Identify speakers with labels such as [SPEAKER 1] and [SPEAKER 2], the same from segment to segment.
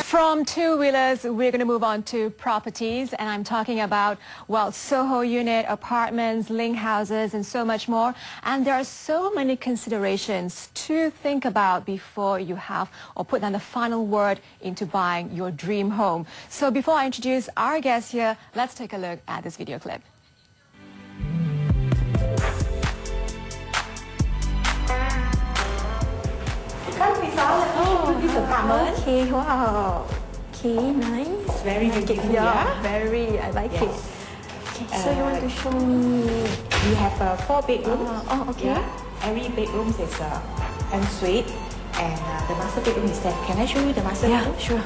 [SPEAKER 1] From two-wheelers, we're going to move on to properties, and I'm talking about, well, Soho unit, apartments, link houses, and so much more. And there are so many considerations to think about before you have or put down the final word into buying your dream home. So before I introduce our guest here, let's take a look at this video clip.
[SPEAKER 2] Oh, this apartment.
[SPEAKER 1] Okay, wow. Okay, nice.
[SPEAKER 2] Very beautiful,
[SPEAKER 1] yeah? Very, I like it. Okay, so you want to show me?
[SPEAKER 2] We have 4 bedrooms.
[SPEAKER 1] Oh, okay.
[SPEAKER 2] Yeah. Every bedroom is en suite, and the master bedroom is there. Can I show you the master bedroom?
[SPEAKER 1] Yeah, sure.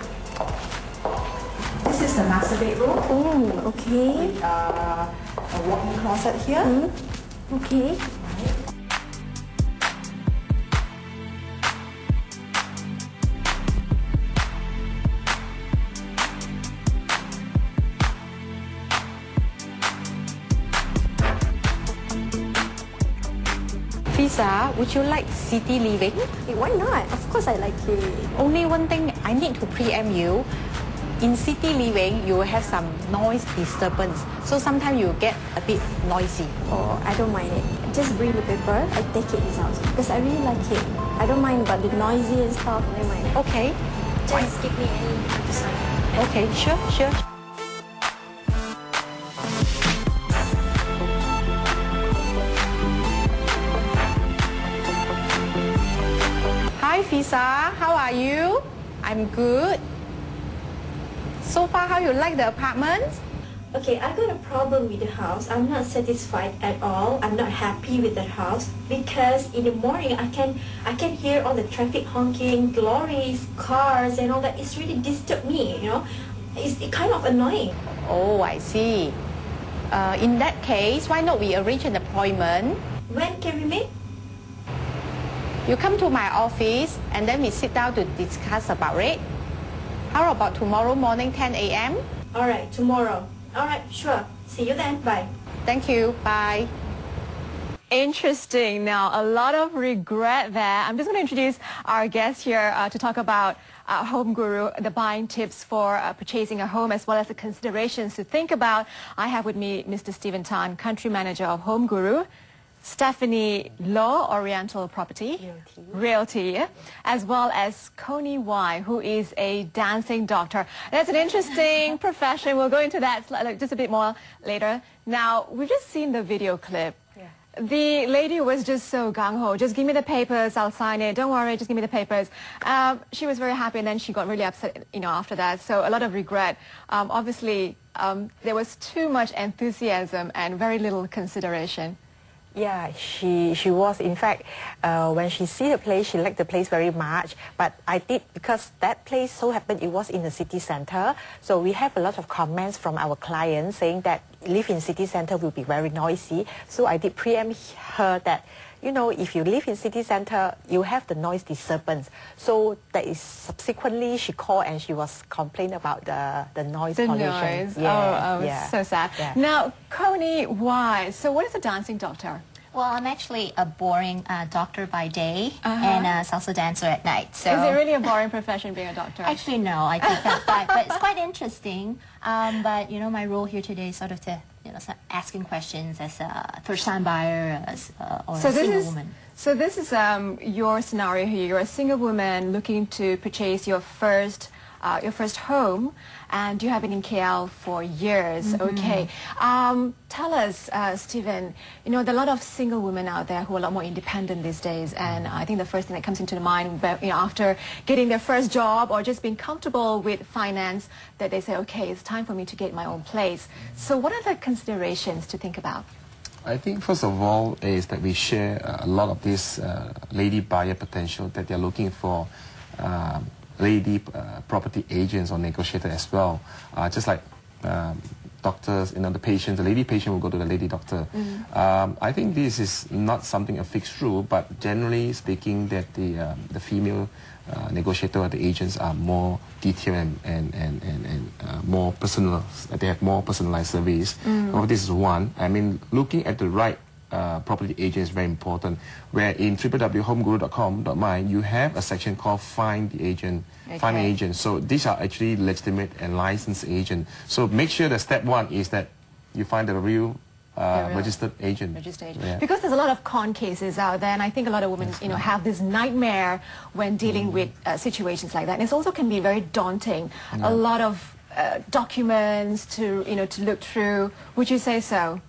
[SPEAKER 2] This is the master bedroom.
[SPEAKER 1] Oh, okay.
[SPEAKER 2] With a walk-in closet here.
[SPEAKER 1] Okay.
[SPEAKER 3] Lisa, would you like city living?
[SPEAKER 1] Why not? Of course I like it.
[SPEAKER 3] Only one thing I need to preempt you. In city living, you will have some noise disturbance. So sometimes you get a bit noisy.
[SPEAKER 1] Oh, I don't mind it. Just bring the paper. I take it this house because I really like it. I don't mind about the noisy and stuff. Never mind.
[SPEAKER 3] Okay.
[SPEAKER 1] Just give me any time to sign.
[SPEAKER 3] Okay, sure. Hi, Fisa. How are you? I'm good. So far, how you like the apartment?
[SPEAKER 4] Okay, I got a problem with the house. I'm not satisfied at all. I'm not happy with the house because in the morning I can hear all the traffic honking, lorries, cars, and all that. It's really disturbed me. You know, it's kind of annoying.
[SPEAKER 3] Oh, I see. In that case, why not we arrange an appointment?
[SPEAKER 4] When can we meet?
[SPEAKER 3] You come to my office and then we sit down to discuss about it. How about tomorrow morning, 10 a.m.?
[SPEAKER 4] All right, tomorrow. All right, sure. See you then. Bye.
[SPEAKER 3] Thank you. Bye.
[SPEAKER 1] Interesting. Now, a lot of regret there. I'm just going to introduce our guest here to talk about Home Guru, the buying tips for purchasing a home, as well as the considerations to think about. I have with me Mr. Stephen Tan, Country Manager of Home Guru, Stephanie Law, Oriental Property, Realty, as well as Koni Y, who is a dancing doctor. That's an interesting profession. We'll go into that just a bit more later. Now, we've just seen the video clip. Yeah. The lady was just so gung-ho. Just give me the papers, I'll sign it. Don't worry, just give me the papers. She was very happy, and then she got really upset, after that. So a lot of regret. Obviously, there was too much enthusiasm and very little consideration.
[SPEAKER 3] Yeah, she was. In fact, when she see the place, she liked the place very much. But I did, because that place so happened it was in the city center. So we have a lot of comments from our clients saying that live in city center will be very noisy. So I did preempt her that, if you live in city center, you have the noise disturbance. So that is subsequently she called and she was complaining about the noise pollution.
[SPEAKER 1] Noise. Yeah, yeah. So sad. Yeah. Now, Koni, why? So what is a dancing doctor?
[SPEAKER 5] Well, I'm actually a boring doctor by day and a salsa dancer at night. So
[SPEAKER 1] is it really a boring profession being a doctor?
[SPEAKER 5] Actually, no, I take that back. But it's quite interesting. But my role here today is sort of to asking questions as a first-time buyer, or a single woman.
[SPEAKER 1] So this is your scenario here. You're a single woman looking to purchase your first home, and you have been in KL for years. Okay. Tell us, Stephen, there are a lot of single women out there who are a lot more independent these days, and I think the first thing that comes into the mind, after getting their first job or just being comfortable with finance, that they say, okay, it's time for me to get my own place. So what are the considerations to think about?
[SPEAKER 6] I think first of all is that we share a lot of this lady buyer potential that they're looking for. Lady property agents or negotiator as well. Just like doctors, the lady patient will go to the lady doctor. I think this is not something a fixed rule, but generally speaking, that the female negotiator or the agents are more detailed and more personal. They have more personalized service. This is one. I mean, looking at the right property agent is very important. Where in www.homeguru.com.my you have a section called Find the Agent. Find an agent. So these are actually legitimate and licensed agent. So make sure that step one is that you find a real registered agent.
[SPEAKER 1] Yeah. Because there's a lot of con cases out there, and I think a lot of women, have this nightmare when dealing with situations like that. And it also can be very daunting. A lot of documents to, to look through. Would you say so?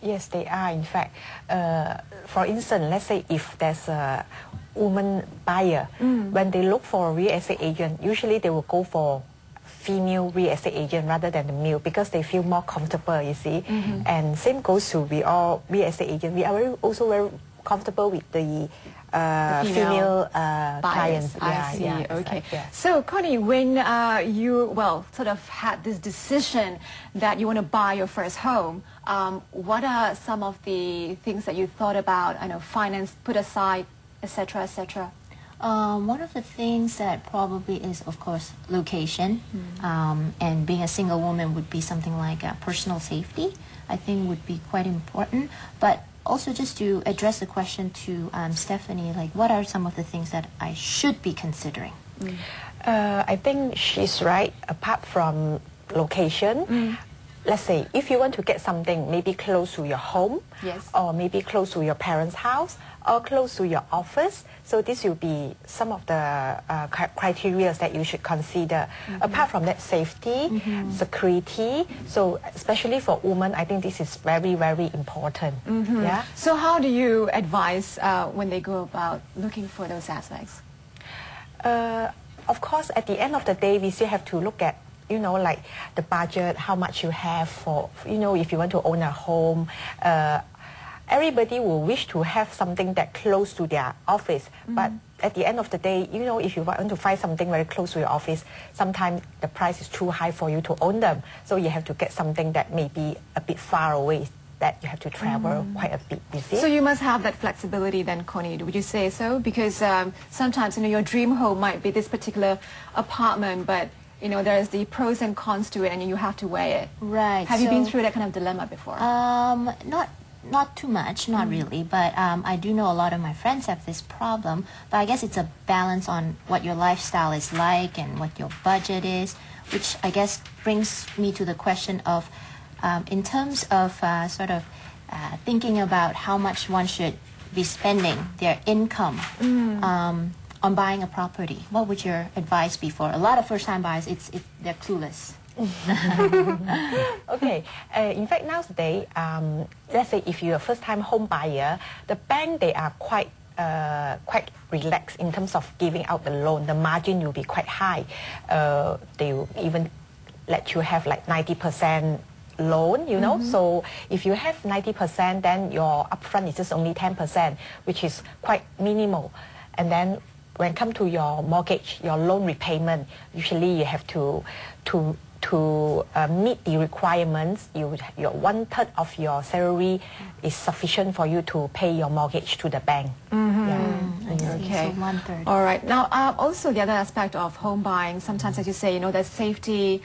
[SPEAKER 3] Yes, they are. In fact, for instance, let's say if there's a woman buyer, when they look for a real estate agent, usually they will go for female real estate agent rather than the male because they feel more comfortable, you see. And same goes to we all real estate agent. We are also very comfortable with the female clients.
[SPEAKER 1] I see.
[SPEAKER 3] Yeah,
[SPEAKER 1] okay.
[SPEAKER 3] Like, yeah.
[SPEAKER 1] So, Koni, when you sort of had this decision that you want to buy your first home, what are some of the things that you thought about? I know finance put aside, etc., etc.
[SPEAKER 5] One of the things that probably is, of course, location, and being a single woman would be something like personal safety. I think would be quite important. But also just to address the question to Stephanie, like what are some of the things that I should be considering?
[SPEAKER 3] I think she's right. Apart from location, let's say if you want to get something maybe close to your home, or maybe close to your parents' house, or close to your office. So this will be some of the criteria that you should consider. Apart from that, safety, security. So especially for women, I think this is very, very important. Yeah.
[SPEAKER 1] So how do you advise when they go about looking for those aspects?
[SPEAKER 3] Of course, at the end of the day, we still have to look at like the budget, how much you have for, if you want to own a home. Everybody will wish to have something that close to their office. But at the end of the day, if you want to find something very close to your office, sometimes the price is too high for you to own them. So you have to get something that may be a bit far away, that you have to travel quite a bit, you see.
[SPEAKER 1] So you must have that flexibility then, Koni, would you say so? Because sometimes, your dream home might be this particular apartment, but there's the pros and cons to it, and you have to weigh it.
[SPEAKER 5] Right.
[SPEAKER 1] Have you been through that kind of dilemma before?
[SPEAKER 5] Not too much, not really, but I do know a lot of my friends have this problem, but I guess it's a balance on what your lifestyle is like and what your budget is, which I guess brings me to the question of, in terms of thinking about how much one should be spending their income on buying a property. What would your advice be for a lot of first-time buyers? They're clueless.
[SPEAKER 3] Okay. In fact, nowadays, let's say if you're a first-time home buyer, the bank, they are quite relaxed in terms of giving out the loan. The margin will be quite high. They will even let you have like 90% loan, So if you have 90%, then your upfront is just only 10%, which is quite minimal. And then when it comes to your mortgage, your loan repayment, usually you have to meet the requirements. Your 1/3 of your salary is sufficient for you to pay your mortgage to the bank.
[SPEAKER 1] Okay.
[SPEAKER 5] So 1/3.
[SPEAKER 1] All right. Now, also the other aspect of home buying, sometimes as you say, there's safety,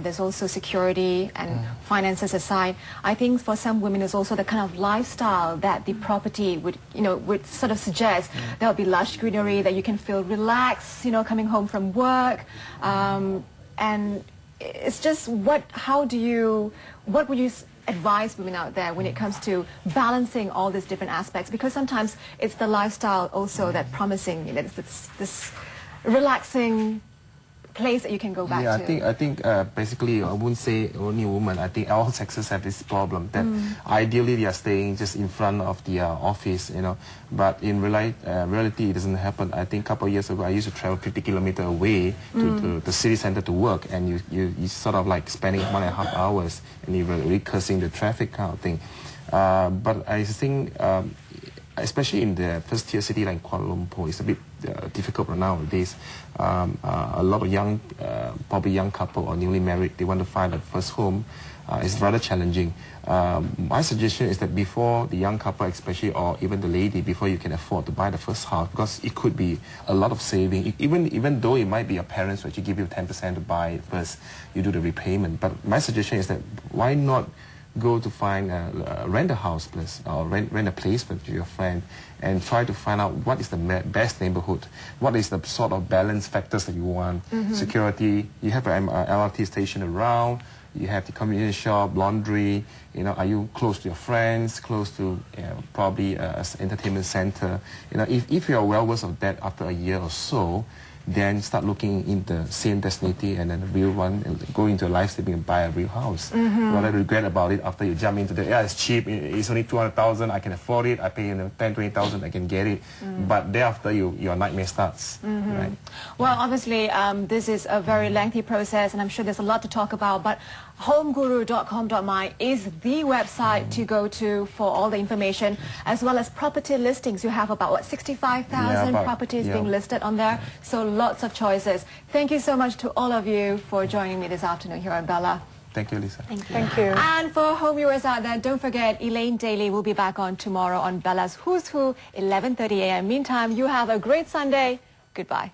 [SPEAKER 1] there's also security and finances aside. I think for some women, there's also the kind of lifestyle that the property would sort of suggest. There'll be lush greenery, that you can feel relaxed, coming home from work, and it's just what would you advise women out there when it comes to balancing all these different aspects? Because sometimes it's the lifestyle also that promising, it's this relaxing place that you can go back to.
[SPEAKER 6] I think basically I wouldn't say only women. I think all sexes have this problem that ideally they are staying just in front of the office, But in reality, it doesn't happen. I think a couple of years ago, I used to travel 50 kilometers away to the city center to work, and you sort of like spending 1.5 hours, and you're really cursing the traffic kind of thing. But I think, especially in the first-tier city like Kuala Lumpur, it's a bit difficult nowadays. A lot of probably young couple or newly married, they want to find a first home. It's rather challenging. My suggestion is that before the young couple, especially, or even the lady, before you can afford to buy the first house, because it could be a lot of saving. Even though it might be your parents who actually give you 10% to buy it first, you do the repayment. But my suggestion is that why not go to find rent a house place or rent a place with your friend and try to find out what is the best neighborhood, what is the sort of balance factors that you want. Security, you have an LRT station around, you have the convenience shop, laundry, you know, are you close to your friends, close to probably an entertainment center. You know, if you are well versed of that after a year or so, then start looking in the same destiny and then the real one, and go into a life saving and buy a real house. Rather regret about it after you jump into the, yeah, it's cheap, it's only 200,000, I can afford it, I pay 10, 20,000, I can get it. But thereafter, your nightmare starts. Right?
[SPEAKER 1] Well, obviously, this is a very lengthy process, and I'm sure there's a lot to talk about, but homeguru.com.my is the website to go to for all the information, as well as property listings. You have about, what, 65,000 properties being listed on there, so lots of choices. Thank you so much to all of you for joining me this afternoon here on Bella.
[SPEAKER 6] Thank you, Lisa.
[SPEAKER 5] Thank you.
[SPEAKER 3] Thank you.
[SPEAKER 1] And for home viewers out there, don't forget, Elaine Daly will be back on tomorrow on Bella's Who's Who, 11:30 a.m. Meantime, you have a great Sunday. Goodbye.